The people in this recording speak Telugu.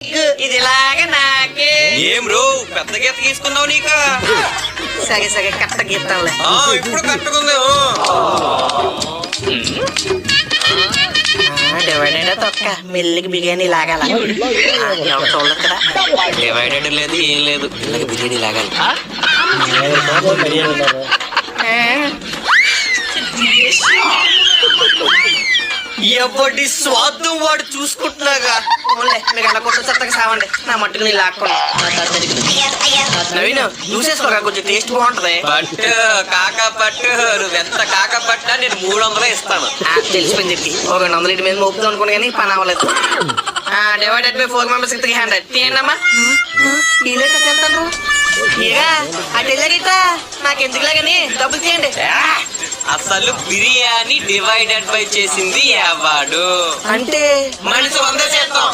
ఇది ఇలాగే నాకే ఏం బ్రో పెద్ద గీత తీసుకున్నావు నీక సగే సగే కట్ట గీతాలే ఇప్పుడు కట్టుకుంది డివైడెడ్ తొక్క మెల్లికి బిర్యానీ లాగాల చూడరా డివైడెడ్ లేదు ఏం లేదు మెల్లగా బిర్యానీ లాగాలి ఎవడి స్వార్థం వాడు చూసుకుంటున్నాగా మీకు అలా కొట్టు చెత్తగా సావండి నా మట్టుకు నీ లాక్కోండి నవీన్ చూసేసుకోగా కొంచెం టేస్ట్ బాగుంటది పట్టు కాకా పట్టు నువ్వెంత కాకా పట్టా నేను 300 ఇస్తాను తెలిసిపోయింది చెప్పి ఒక 200 మీద మోపుతాం అనుకోండి కానీ పని అవ్వలేదు డివైడెడ్ బై 4 members 300 తీయండి అమ్మా వీలే కట్టేస్తాను ఇగా అటు వెళ్ళాగిట నాకు ఎందుకులాగని డబ్బులు తీయండి అసలు బిర్యానీ డివైడెడ్ బై చేసింది ఎవడు అంటే మనిషి 100 చేస్తాం